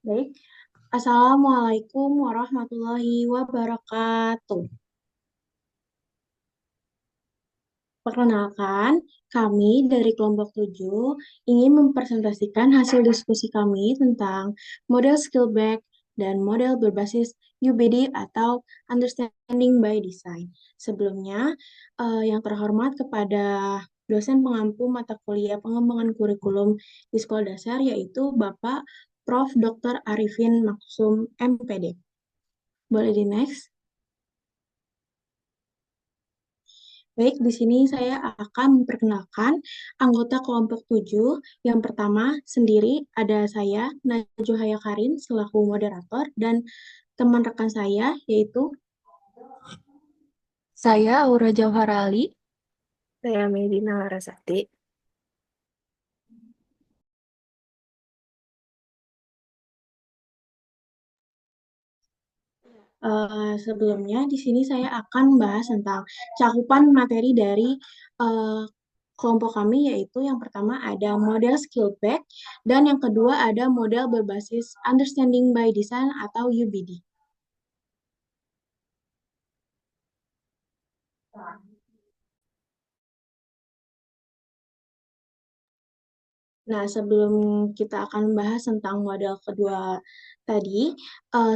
Baik, Assalamualaikum warahmatullahi wabarakatuh. Perkenalkan, kami dari kelompok 7 ingin mempresentasikan hasil diskusi kami tentang model skill back dan model berbasis UBD atau Understanding by Design. Sebelumnya, yang terhormat kepada dosen pengampu mata kuliah pengembangan kurikulum di sekolah dasar yaitu Bapak Prof. Dr. Arifin Maksum, MPD. Boleh di next? Baik, di sini saya akan memperkenalkan anggota kelompok 7. Yang pertama sendiri ada saya, Najwa Karin, selaku moderator, dan teman rekan saya, yaitu Saya Aura Jauharali. Saya Medina Larasati. sebelumnya di sini saya akan membahas tentang cakupan materi dari eh, kelompok kami, yaitu yang pertama ada model skill back, dan yang kedua ada model berbasis Understanding by Design atau UBD. Nah, sebelum kita akan membahas tentang model kedua tadi,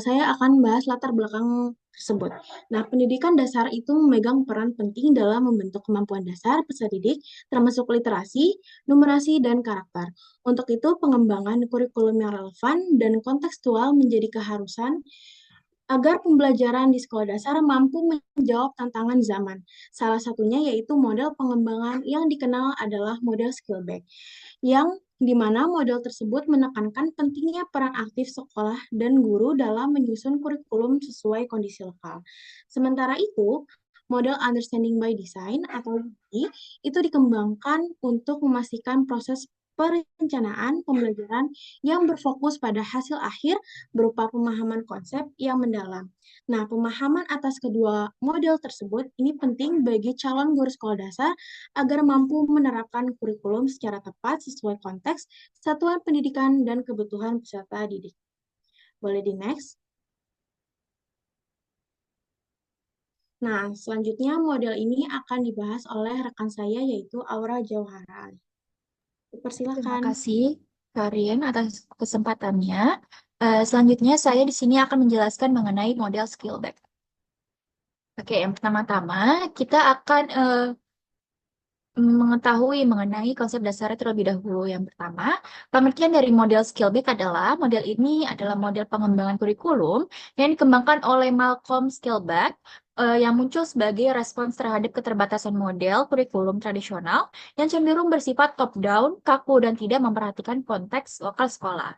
saya akan membahas latar belakang tersebut. Nah, pendidikan dasar itu memegang peran penting dalam membentuk kemampuan dasar peserta didik, termasuk literasi, numerasi, dan karakter. Untuk itu, pengembangan kurikulum yang relevan dan kontekstual menjadi keharusan agar pembelajaran di sekolah dasar mampu menjawab tantangan zaman. Salah satunya yaitu model pengembangan yang dikenal adalah model skill back, yang di mana model tersebut menekankan pentingnya peran aktif sekolah dan guru dalam menyusun kurikulum sesuai kondisi lokal. Sementara itu, model Understanding by Design atau UBD itu dikembangkan untuk memastikan proses perencanaan pembelajaran yang berfokus pada hasil akhir berupa pemahaman konsep yang mendalam. Nah, pemahaman atas kedua model tersebut ini penting bagi calon guru sekolah dasar agar mampu menerapkan kurikulum secara tepat sesuai konteks, satuan pendidikan, dan kebutuhan peserta didik. Boleh di next? Nah, selanjutnya model ini akan dibahas oleh rekan saya yaitu Aura Jauhara. Terima Persilakan. kasih, Karian, atas kesempatannya. Selanjutnya, saya di sini akan menjelaskan mengenai model skill back. Oke, yang pertama-tama, kita akan mengetahui mengenai konsep dasarnya terlebih dahulu. Yang pertama, pengertian dari model skill back adalah model ini adalah model pengembangan kurikulum yang dikembangkan oleh Malcolm Skillback yang muncul sebagai respons terhadap keterbatasan model kurikulum tradisional yang cenderung bersifat top-down, kaku, dan tidak memperhatikan konteks lokal sekolah.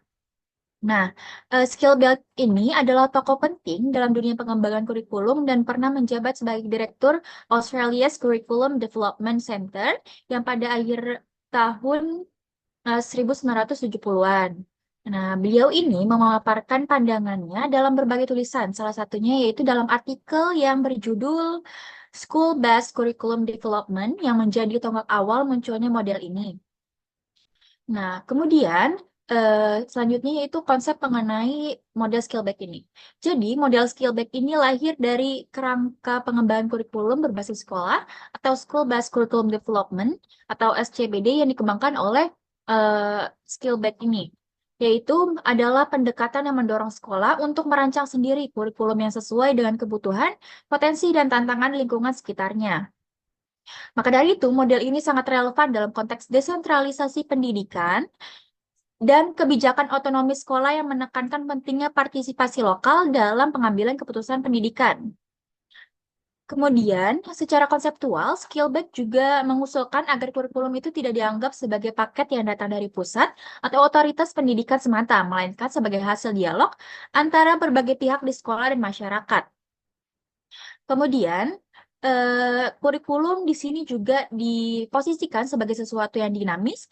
Nah, Skillback ini adalah tokoh penting dalam dunia pengembangan kurikulum dan pernah menjabat sebagai Direktur Australia's Curriculum Development Center yang pada akhir tahun 1970-an. Nah, beliau ini memaparkan pandangannya dalam berbagai tulisan, salah satunya yaitu dalam artikel yang berjudul School-Based Curriculum Development yang menjadi tonggak awal munculnya model ini. Nah, kemudian selanjutnya yaitu konsep mengenai model skill back ini. Jadi, model skill back ini lahir dari kerangka pengembangan kurikulum berbasis sekolah atau School Based Curriculum Development atau SCBD yang dikembangkan oleh skill back ini. Yaitu adalah pendekatan yang mendorong sekolah untuk merancang sendiri kurikulum yang sesuai dengan kebutuhan, potensi, dan tantangan lingkungan sekitarnya. Maka dari itu, model ini sangat relevan dalam konteks desentralisasi pendidikan dan kebijakan otonomi sekolah yang menekankan pentingnya partisipasi lokal dalam pengambilan keputusan pendidikan. Kemudian, secara konseptual, Skillback juga mengusulkan agar kurikulum itu tidak dianggap sebagai paket yang datang dari pusat atau otoritas pendidikan semata, melainkan sebagai hasil dialog antara berbagai pihak di sekolah dan masyarakat. Kemudian, kurikulum di sini juga diposisikan sebagai sesuatu yang dinamis,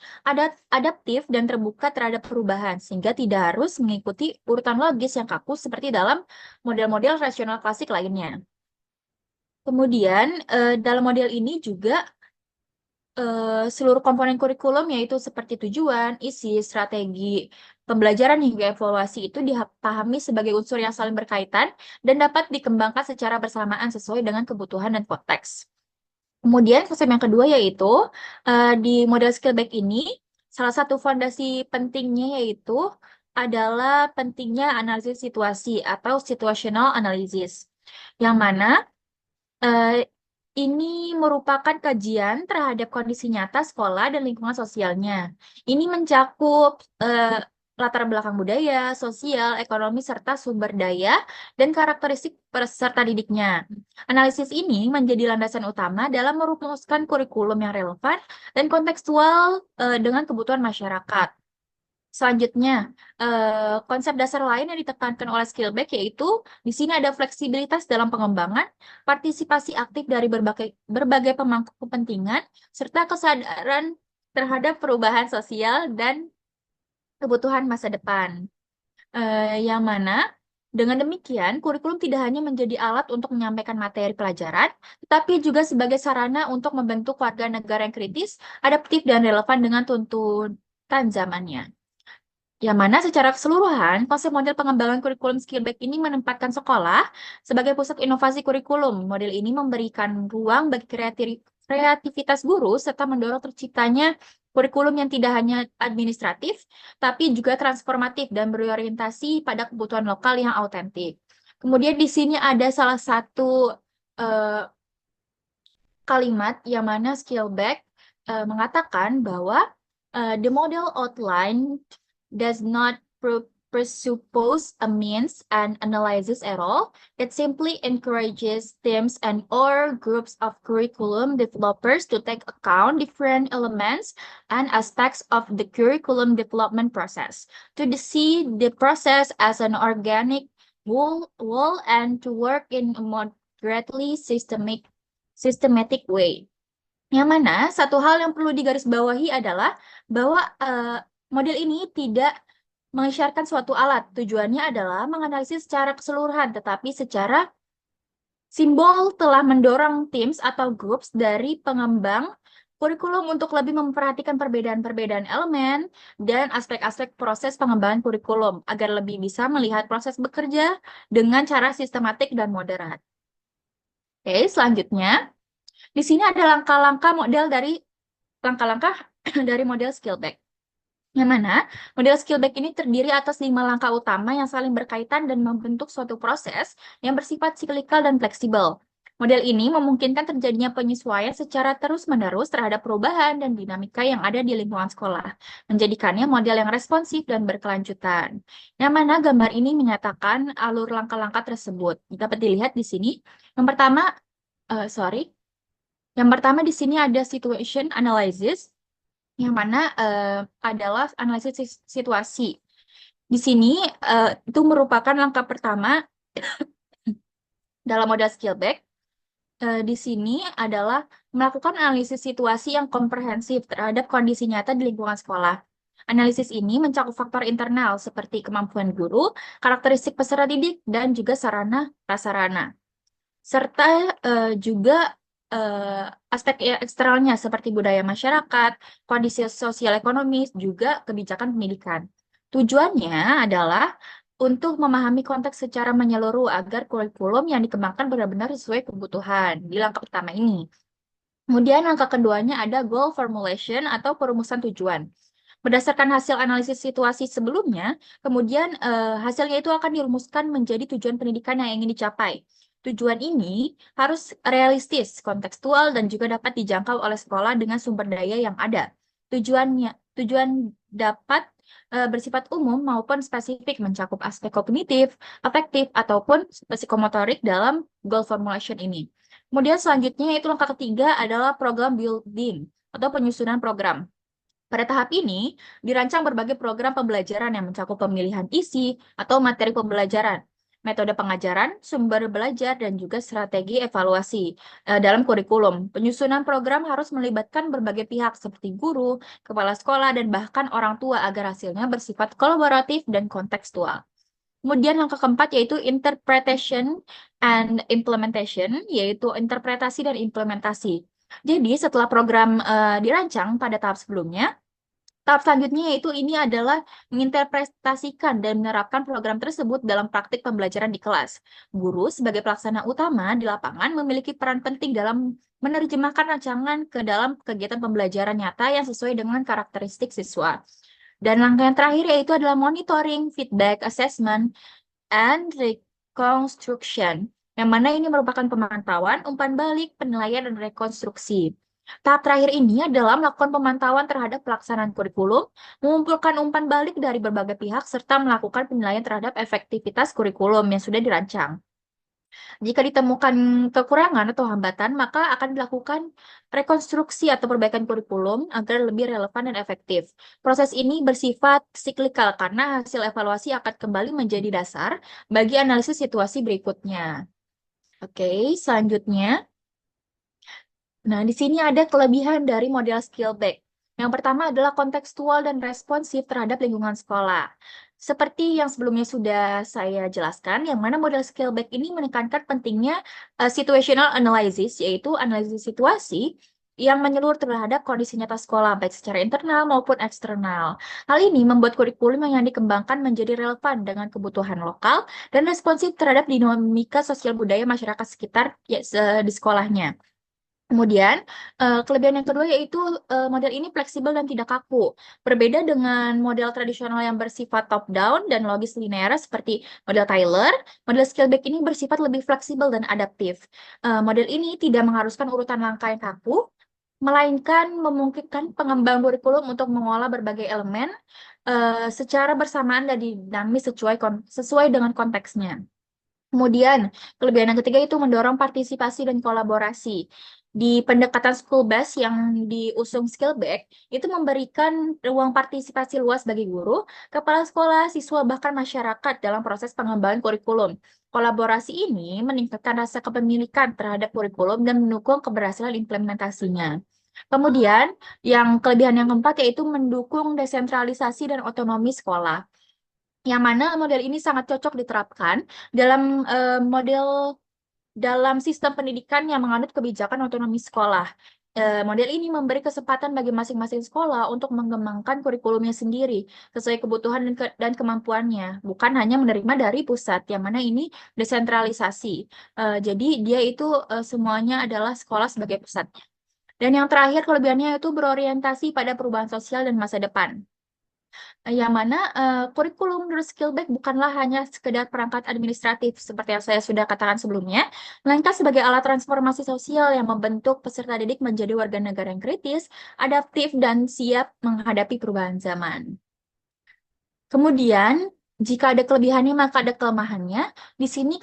adaptif, dan terbuka terhadap perubahan, sehingga tidak harus mengikuti urutan logis yang kaku seperti dalam model-model rasional klasik lainnya. Kemudian, dalam model ini juga seluruh komponen kurikulum, yaitu seperti tujuan, isi, strategi, Pembelajaran hingga evaluasi itu dipahami sebagai unsur yang saling berkaitan dan dapat dikembangkan secara bersamaan sesuai dengan kebutuhan dan konteks. Kemudian konsep yang kedua yaitu di model Skillback ini salah satu fondasi pentingnya yaitu adalah pentingnya analisis situasi atau situational analysis, yang mana eh, ini merupakan kajian terhadap kondisi nyata sekolah dan lingkungan sosialnya. Ini mencakup latar belakang budaya, sosial, ekonomi, serta sumber daya dan karakteristik peserta didiknya. Analisis ini menjadi landasan utama dalam merumuskan kurikulum yang relevan dan kontekstual dengan kebutuhan masyarakat. Selanjutnya, konsep dasar lain yang ditekankan oleh Skillback yaitu di sini ada fleksibilitas dalam pengembangan, partisipasi aktif dari berbagai pemangku kepentingan, serta kesadaran terhadap perubahan sosial dan kebutuhan masa depan. Yang mana dengan demikian, kurikulum tidak hanya menjadi alat untuk menyampaikan materi pelajaran, tetapi juga sebagai sarana untuk membentuk warga negara yang kritis, adaptif, dan relevan dengan tuntutan zamannya. Yang mana secara keseluruhan, konsep model pengembangan kurikulum Skillback ini menempatkan sekolah sebagai pusat inovasi kurikulum. Model ini memberikan ruang bagi kreativitas guru serta mendorong terciptanya kurikulum yang tidak hanya administratif, tapi juga transformatif dan berorientasi pada kebutuhan lokal yang autentik. Kemudian di sini ada salah satu eh, kalimat yang mana Skillback mengatakan bahwa the model outline does not presuppose a means and analysis at all. It simply encourages teams and or groups of curriculum developers to take account different elements and aspects of the curriculum development process, to see the process as an organic whole and to work in a moderately systematic way. Yang mana satu hal yang perlu digarisbawahi adalah bahwa model ini tidak mengisyaratkan suatu alat. Tujuannya adalah menganalisis secara keseluruhan, tetapi secara simbol telah mendorong teams atau groups dari pengembang kurikulum untuk lebih memperhatikan perbedaan-perbedaan elemen dan aspek-aspek proses pengembangan kurikulum agar lebih bisa melihat proses bekerja dengan cara sistematik dan moderat. Oke, selanjutnya di sini ada langkah-langkah dari model Skillback. Yang mana model Skillback ini terdiri atas 5 langkah utama yang saling berkaitan dan membentuk suatu proses yang bersifat siklikal dan fleksibel. Model ini memungkinkan terjadinya penyesuaian secara terus-menerus terhadap perubahan dan dinamika yang ada di lingkungan sekolah, menjadikannya model yang responsif dan berkelanjutan. Yang mana gambar ini menyatakan alur langkah-langkah tersebut. Dapat dilihat di sini. Yang pertama, Yang pertama di sini ada situation analysis, yang mana adalah analisis situasi. Di sini itu merupakan langkah pertama dalam model Skillback. Di sini adalah melakukan analisis situasi yang komprehensif terhadap kondisi nyata di lingkungan sekolah. Analisis ini mencakup faktor internal seperti kemampuan guru, karakteristik peserta didik, dan juga sarana prasarana. Serta juga aspek eksternalnya seperti budaya masyarakat, kondisi sosial ekonomis, juga kebijakan pendidikan. Tujuannya adalah untuk memahami konteks secara menyeluruh agar kurikulum yang dikembangkan benar-benar sesuai kebutuhan di langkah pertama ini. Kemudian langkah keduanya ada goal formulation atau perumusan tujuan. Berdasarkan hasil analisis situasi sebelumnya, kemudian hasilnya itu akan dirumuskan menjadi tujuan pendidikan yang ingin dicapai. Tujuan ini harus realistis, kontekstual, dan juga dapat dijangkau oleh sekolah dengan sumber daya yang ada. Tujuan dapat bersifat umum maupun spesifik, mencakup aspek kognitif, afektif, ataupun psikomotorik dalam goal formulation ini. Kemudian selanjutnya yaitu langkah ketiga adalah program building atau penyusunan program. Pada tahap ini, dirancang berbagai program pembelajaran yang mencakup pemilihan isi atau materi pembelajaran, metode pengajaran, sumber belajar, dan juga strategi evaluasi dalam kurikulum. Penyusunan program harus melibatkan berbagai pihak seperti guru, kepala sekolah, dan bahkan orang tua agar hasilnya bersifat kolaboratif dan kontekstual. Kemudian langkah keempat yaitu interpretation and implementation, yaitu interpretasi dan implementasi. Jadi setelah program dirancang pada tahap sebelumnya, Tahap selanjutnya yaitu ini adalah menginterpretasikan dan menerapkan program tersebut dalam praktik pembelajaran di kelas. Guru sebagai pelaksana utama di lapangan memiliki peran penting dalam menerjemahkan rancangan ke dalam kegiatan pembelajaran nyata yang sesuai dengan karakteristik siswa. Dan langkah yang terakhir yaitu adalah monitoring, feedback, assessment, and reconstruction, yang mana ini merupakan pemantauan, umpan balik, penilaian, dan rekonstruksi. Tahap terakhir ini adalah melakukan pemantauan terhadap pelaksanaan kurikulum, mengumpulkan umpan balik dari berbagai pihak, serta melakukan penilaian terhadap efektivitas kurikulum yang sudah dirancang. Jika ditemukan kekurangan atau hambatan, maka akan dilakukan rekonstruksi atau perbaikan kurikulum agar lebih relevan dan efektif. Proses ini bersifat siklikal karena hasil evaluasi akan kembali menjadi dasar bagi analisis situasi berikutnya. Oke, selanjutnya. Nah, di sini ada kelebihan dari model skill back. Yang pertama adalah kontekstual dan responsif terhadap lingkungan sekolah. Seperti yang sebelumnya sudah saya jelaskan, yang mana model skill back ini menekankan pentingnya situational analysis, yaitu analisis situasi yang menyeluruh terhadap kondisi nyata sekolah, baik secara internal maupun eksternal. Hal ini membuat kurikulum yang dikembangkan menjadi relevan dengan kebutuhan lokal dan responsif terhadap dinamika sosial budaya masyarakat sekitar di sekolahnya. Kemudian, kelebihan yang kedua yaitu model ini fleksibel dan tidak kaku. Berbeda dengan model tradisional yang bersifat top-down dan logis linear seperti model Tyler, model Skillback ini bersifat lebih fleksibel dan adaptif. Model ini tidak mengharuskan urutan langkah yang kaku, melainkan memungkinkan pengembang kurikulum untuk mengolah berbagai elemen secara bersamaan dan dinamis sesuai dengan konteksnya. Kemudian, kelebihan yang ketiga itu mendorong partisipasi dan kolaborasi. Di pendekatan school bus yang diusung Skillback, itu memberikan ruang partisipasi luas bagi guru, kepala sekolah, siswa, bahkan masyarakat dalam proses pengembangan kurikulum. Kolaborasi ini meningkatkan rasa kepemilikan terhadap kurikulum dan mendukung keberhasilan implementasinya. Kemudian, yang kelebihan yang keempat yaitu mendukung desentralisasi dan otonomi sekolah, yang mana model ini sangat cocok diterapkan dalam dalam sistem pendidikan yang menganut kebijakan otonomi sekolah. Model ini memberi kesempatan bagi masing-masing sekolah untuk mengembangkan kurikulumnya sendiri sesuai kebutuhan dan kemampuannya, bukan hanya menerima dari pusat, yang mana ini desentralisasi. Jadi dia itu semuanya adalah sekolah sebagai pusatnya. Dan yang terakhir kelebihannya itu berorientasi pada perubahan sosial dan masa depan. Yang mana kurikulum menurut Skillback bukanlah hanya sekedar perangkat administratif seperti yang saya sudah katakan sebelumnya, melainkan sebagai alat transformasi sosial yang membentuk peserta didik menjadi warga negara yang kritis, adaptif, dan siap menghadapi perubahan zaman. Kemudian, jika ada kelebihannya maka ada kelemahannya. Di sini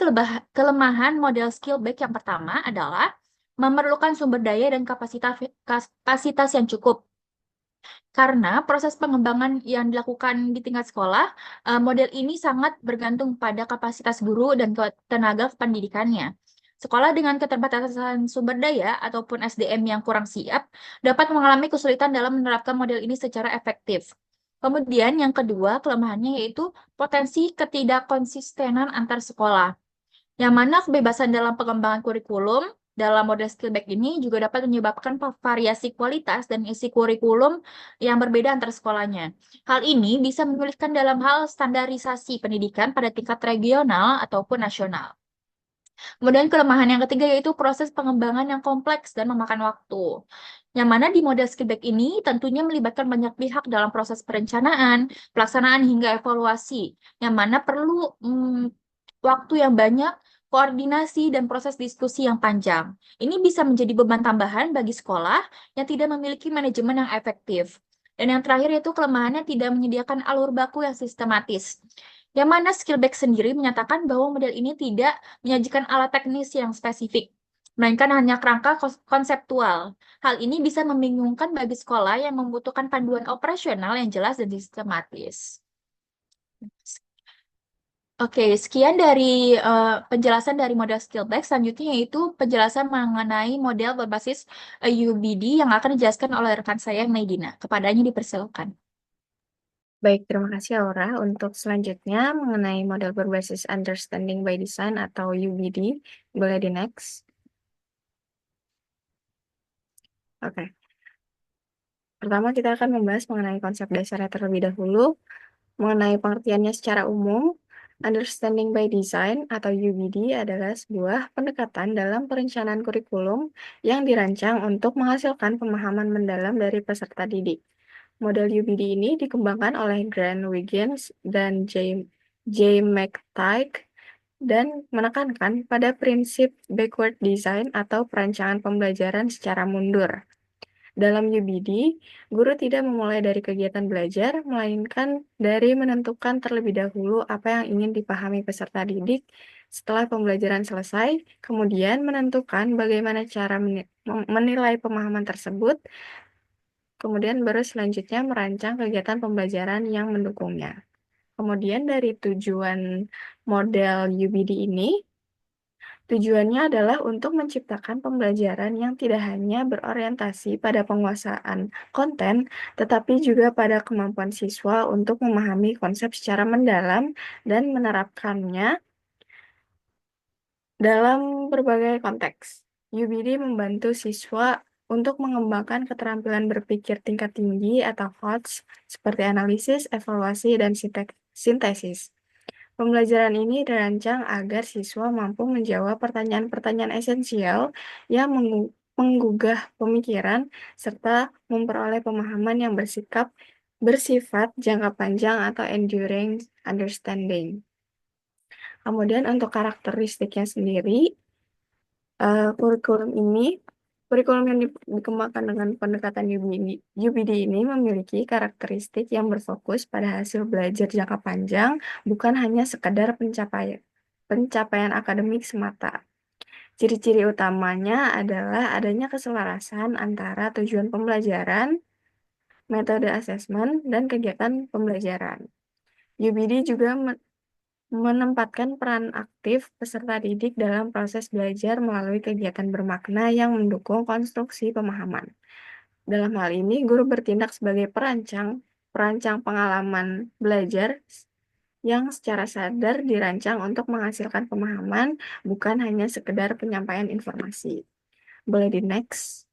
kelemahan model Skillback yang pertama adalah memerlukan sumber daya dan kapasitas yang cukup. Karena proses pengembangan yang dilakukan di tingkat sekolah, model ini sangat bergantung pada kapasitas guru dan tenaga pendidikannya. Sekolah dengan keterbatasan sumber daya ataupun SDM yang kurang siap dapat mengalami kesulitan dalam menerapkan model ini secara efektif. Kemudian yang kedua, kelemahannya yaitu potensi ketidakkonsistenan antar sekolah, yang mana kebebasan dalam pengembangan kurikulum dalam model Skillback ini juga dapat menyebabkan variasi kualitas dan isi kurikulum yang berbeda antar sekolahnya. Hal ini bisa menyulitkan dalam hal standarisasi pendidikan pada tingkat regional ataupun nasional. Kemudian kelemahan yang ketiga yaitu proses pengembangan yang kompleks dan memakan waktu. Yang mana di model Skillback ini tentunya melibatkan banyak pihak dalam proses perencanaan, pelaksanaan hingga evaluasi. Yang mana perlu waktu yang banyak, koordinasi, dan proses diskusi yang panjang. Ini bisa menjadi beban tambahan bagi sekolah yang tidak memiliki manajemen yang efektif. Dan yang terakhir yaitu kelemahannya tidak menyediakan alur baku yang sistematis. Yang mana Skillback sendiri menyatakan bahwa model ini tidak menyajikan alat teknis yang spesifik, melainkan hanya kerangka konseptual. Hal ini bisa membingungkan bagi sekolah yang membutuhkan panduan operasional yang jelas dan sistematis. Oke, sekian dari penjelasan dari model Skillback. Selanjutnya yaitu penjelasan mengenai model berbasis UBD yang akan dijelaskan oleh rekan saya, Medina. Kepadanya dipersilakan. Baik, terima kasih Aura. Untuk selanjutnya mengenai model berbasis Understanding by Design atau UBD, boleh di next. Oke. Pertama, kita akan membahas mengenai konsep dasarnya terlebih dahulu, mengenai pengertiannya secara umum. Understanding by Design atau UBD adalah sebuah pendekatan dalam perencanaan kurikulum yang dirancang untuk menghasilkan pemahaman mendalam dari peserta didik. Model UBD ini dikembangkan oleh Grant Wiggins dan J. McTighe dan menekankan pada prinsip backward design atau perancangan pembelajaran secara mundur. Dalam UBD, guru tidak memulai dari kegiatan belajar, melainkan dari menentukan terlebih dahulu apa yang ingin dipahami peserta didik setelah pembelajaran selesai, kemudian menentukan bagaimana cara menilai pemahaman tersebut, kemudian baru selanjutnya merancang kegiatan pembelajaran yang mendukungnya. Kemudian dari tujuan model UBD ini, tujuannya adalah untuk menciptakan pembelajaran yang tidak hanya berorientasi pada penguasaan konten, tetapi juga pada kemampuan siswa untuk memahami konsep secara mendalam dan menerapkannya dalam berbagai konteks. UBD membantu siswa untuk mengembangkan keterampilan berpikir tingkat tinggi atau HOTS seperti analisis, evaluasi, dan sintesis. Pembelajaran ini dirancang agar siswa mampu menjawab pertanyaan-pertanyaan esensial yang menggugah pemikiran serta memperoleh pemahaman yang bersifat jangka panjang atau enduring understanding. Kemudian untuk karakteristiknya sendiri, kurikulum yang dikembangkan dengan pendekatan UBD ini memiliki karakteristik yang berfokus pada hasil belajar jangka panjang, bukan hanya sekedar pencapaian akademik semata. Ciri-ciri utamanya adalah adanya keselarasan antara tujuan pembelajaran, metode asesmen, dan kegiatan pembelajaran. UBD juga menempatkan peran aktif peserta didik dalam proses belajar melalui kegiatan bermakna yang mendukung konstruksi pemahaman. Dalam hal ini, guru bertindak sebagai perancang pengalaman belajar yang secara sadar dirancang untuk menghasilkan pemahaman, bukan hanya sekedar penyampaian informasi. Boleh di next.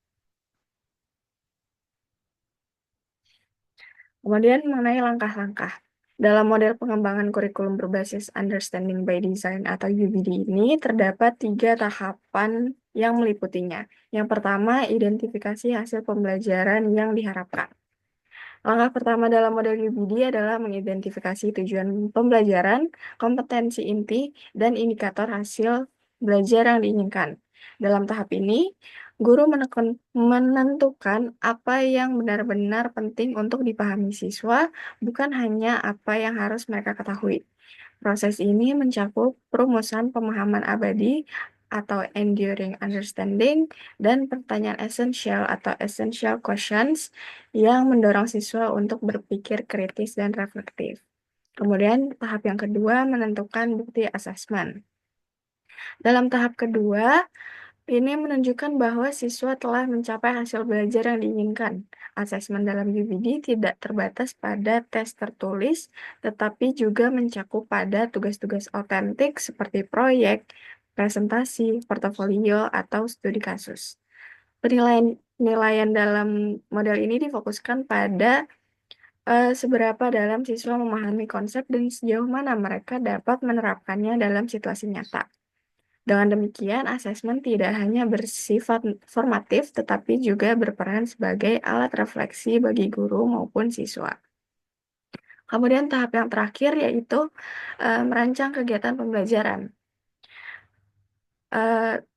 Kemudian mengenai langkah-langkah. Dalam model pengembangan kurikulum berbasis Understanding by Design atau UBD ini, terdapat 3 tahapan yang meliputinya. Yang pertama, identifikasi hasil pembelajaran yang diharapkan. Langkah pertama dalam model UBD adalah mengidentifikasi tujuan pembelajaran, kompetensi inti, dan indikator hasil belajar yang diinginkan. Dalam tahap ini, guru menentukan apa yang benar-benar penting untuk dipahami siswa, bukan hanya apa yang harus mereka ketahui. Proses ini mencakup perumusan pemahaman abadi atau enduring understanding dan pertanyaan esensial atau essential questions yang mendorong siswa untuk berpikir kritis dan reflektif. Kemudian tahap yang kedua menentukan bukti asesmen. Dalam tahap kedua, ini menunjukkan bahwa siswa telah mencapai hasil belajar yang diinginkan. Asesmen dalam UBD tidak terbatas pada tes tertulis, tetapi juga mencakup pada tugas-tugas otentik seperti proyek, presentasi, portofolio, atau studi kasus. Penilaian dalam model ini difokuskan pada seberapa dalam siswa memahami konsep dan sejauh mana mereka dapat menerapkannya dalam situasi nyata. Dengan demikian, asesmen tidak hanya bersifat formatif, tetapi juga berperan sebagai alat refleksi bagi guru maupun siswa. Kemudian tahap yang terakhir yaitu merancang kegiatan pembelajaran.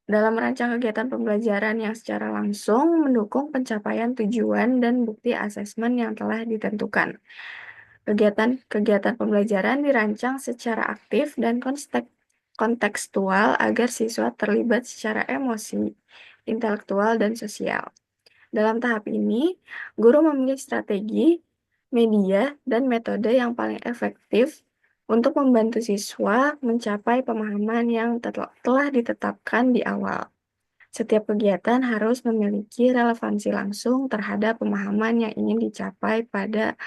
Dalam merancang kegiatan pembelajaran yang secara langsung mendukung pencapaian tujuan dan bukti asesmen yang telah ditentukan. Kegiatan pembelajaran dirancang secara aktif dan kontekstual agar siswa terlibat secara emosi, intelektual, dan sosial. Dalam tahap ini, guru memilih strategi, media, dan metode yang paling efektif untuk membantu siswa mencapai pemahaman yang telah ditetapkan di awal. Setiap kegiatan harus memiliki relevansi langsung terhadap pemahaman yang ingin dicapai pada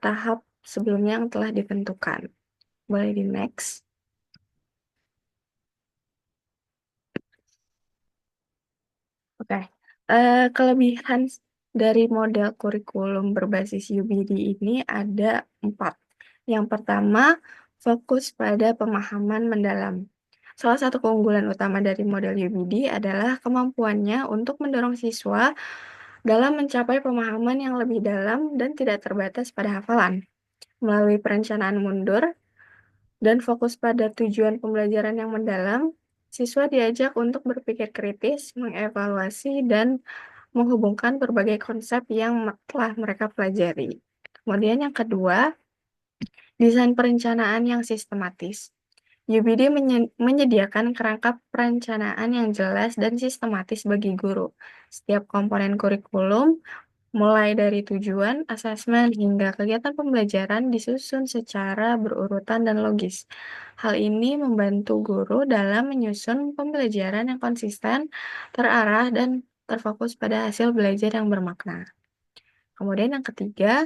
tahap sebelumnya yang telah ditentukan. Boleh di next. Oke. Kelebihan dari model kurikulum berbasis UBD ini ada 4. Yang pertama, fokus pada pemahaman mendalam. Salah satu keunggulan utama dari model UBD adalah kemampuannya untuk mendorong siswa dalam mencapai pemahaman yang lebih dalam dan tidak terbatas pada hafalan. Melalui perencanaan mundur dan fokus pada tujuan pembelajaran yang mendalam, siswa diajak untuk berpikir kritis, mengevaluasi, dan menghubungkan berbagai konsep yang telah mereka pelajari. Kemudian yang kedua, desain perencanaan yang sistematis. UBD menyediakan kerangka perencanaan yang jelas dan sistematis bagi guru. Setiap komponen kurikulum, mulai dari tujuan, asesmen, hingga kegiatan pembelajaran disusun secara berurutan dan logis. Hal ini membantu guru dalam menyusun pembelajaran yang konsisten, terarah, dan terfokus pada hasil belajar yang bermakna. Kemudian yang ketiga,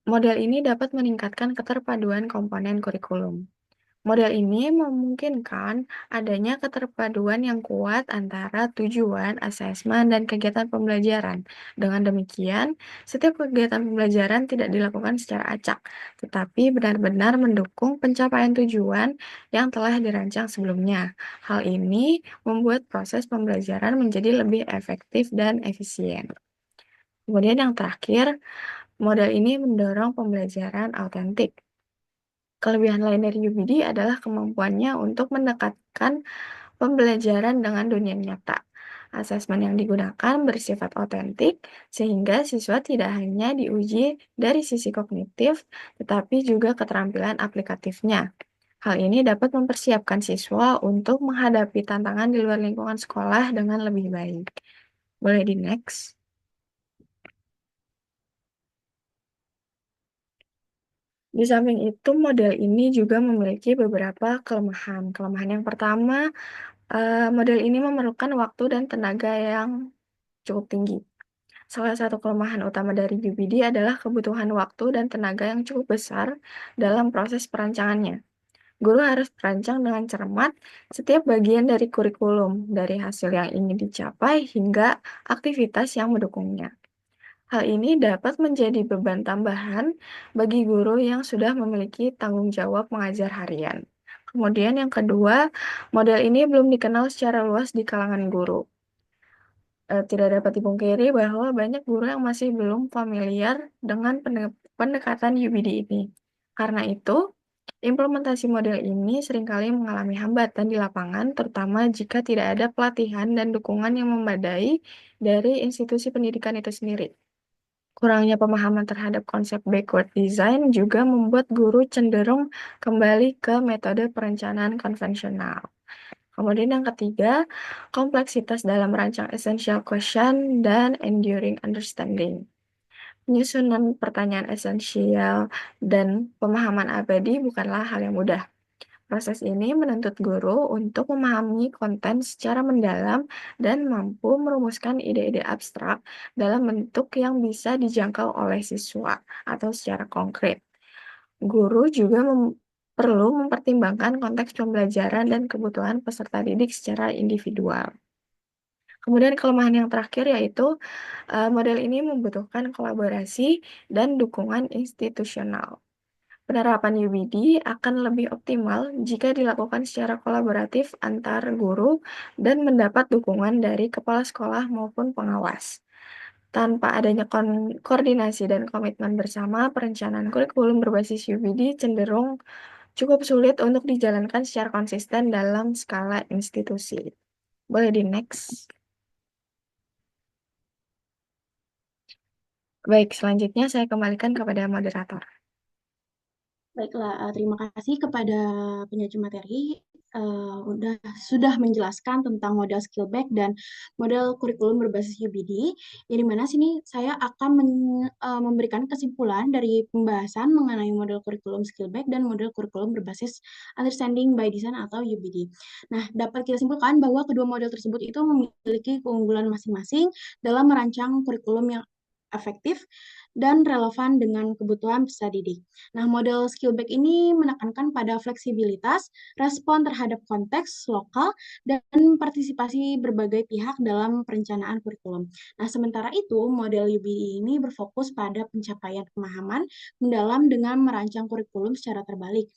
model ini dapat meningkatkan keterpaduan komponen kurikulum. Model ini memungkinkan adanya keterpaduan yang kuat antara tujuan, asesmen, dan kegiatan pembelajaran. Dengan demikian, setiap kegiatan pembelajaran tidak dilakukan secara acak, tetapi benar-benar mendukung pencapaian tujuan yang telah dirancang sebelumnya. Hal ini membuat proses pembelajaran menjadi lebih efektif dan efisien. Kemudian yang terakhir, model ini mendorong pembelajaran autentik. Kelebihan lain dari UBD adalah kemampuannya untuk mendekatkan pembelajaran dengan dunia nyata. Asesmen yang digunakan bersifat otentik, sehingga siswa tidak hanya diuji dari sisi kognitif, tetapi juga keterampilan aplikatifnya. Hal ini dapat mempersiapkan siswa untuk menghadapi tantangan di luar lingkungan sekolah dengan lebih baik. Boleh di next. Di samping itu, model ini juga memiliki beberapa kelemahan. Kelemahan yang pertama, model ini memerlukan waktu dan tenaga yang cukup tinggi. Salah satu kelemahan utama dari UBD adalah kebutuhan waktu dan tenaga yang cukup besar dalam proses perancangannya. Guru harus merancang dengan cermat setiap bagian dari kurikulum, dari hasil yang ingin dicapai hingga aktivitas yang mendukungnya. Hal ini dapat menjadi beban tambahan bagi guru yang sudah memiliki tanggung jawab mengajar harian. Kemudian yang kedua, model ini belum dikenal secara luas di kalangan guru. Tidak dapat dipungkiri bahwa banyak guru yang masih belum familiar dengan pendekatan UBD ini. Karena itu, implementasi model ini seringkali mengalami hambatan di lapangan, terutama jika tidak ada pelatihan dan dukungan yang memadai dari institusi pendidikan itu sendiri. Kurangnya pemahaman terhadap konsep backward design juga membuat guru cenderung kembali ke metode perencanaan konvensional. Kemudian yang ketiga, kompleksitas dalam merancang essential question dan enduring understanding. Penyusunan pertanyaan esensial dan pemahaman abadi bukanlah hal yang mudah. Proses ini menuntut guru untuk memahami konten secara mendalam dan mampu merumuskan ide-ide abstrak dalam bentuk yang bisa dijangkau oleh siswa atau secara konkret. Guru juga perlu mempertimbangkan konteks pembelajaran dan kebutuhan peserta didik secara individual. Kemudian kelemahan yang terakhir yaitu model ini membutuhkan kolaborasi dan dukungan institusional. Penerapan UBD akan lebih optimal jika dilakukan secara kolaboratif antar guru dan mendapat dukungan dari kepala sekolah maupun pengawas. Tanpa adanya koordinasi dan komitmen bersama, perencanaan kurikulum berbasis UBD cenderung cukup sulit untuk dijalankan secara konsisten dalam skala institusi. Boleh di next. Baik, selanjutnya saya kembalikan kepada moderator. Baiklah, terima kasih kepada penyaji materi sudah menjelaskan tentang model Skillback dan model kurikulum berbasis UBD. Yang mana sini saya akan memberikan kesimpulan dari pembahasan mengenai model kurikulum Skillback dan model kurikulum berbasis Understanding by Design atau UBD. Nah, dapat kita simpulkan bahwa kedua model tersebut itu memiliki keunggulan masing-masing dalam merancang kurikulum yang efektif, dan relevan dengan kebutuhan peserta didik. Nah, model Skillback ini menekankan pada fleksibilitas, respon terhadap konteks lokal, dan partisipasi berbagai pihak dalam perencanaan kurikulum. Nah, sementara itu, model UBI ini berfokus pada pencapaian pemahaman mendalam dengan merancang kurikulum secara terbalik.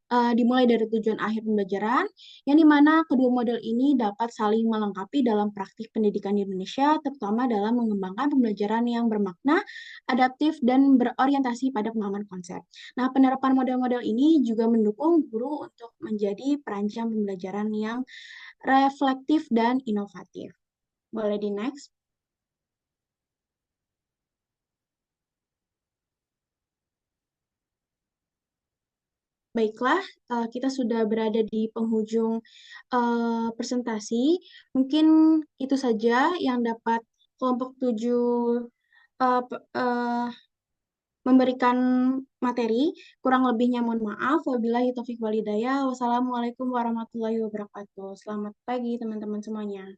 Dimulai dari tujuan akhir pembelajaran, yang dimana kedua model ini dapat saling melengkapi dalam praktik pendidikan di Indonesia, terutama dalam mengembangkan pembelajaran yang bermakna, adaptif, dan berorientasi pada pemahaman konsep. Nah, penerapan model-model ini juga mendukung guru untuk menjadi perancang pembelajaran yang reflektif dan inovatif. Boleh di next? Baiklah, kita sudah berada di penghujung presentasi. Mungkin itu saja yang dapat kelompok 7 memberikan materi. Kurang lebihnya mohon maaf. Wabillahi taufiq walhidayah. Wassalamualaikum warahmatullahi wabarakatuh. Selamat pagi teman-teman semuanya.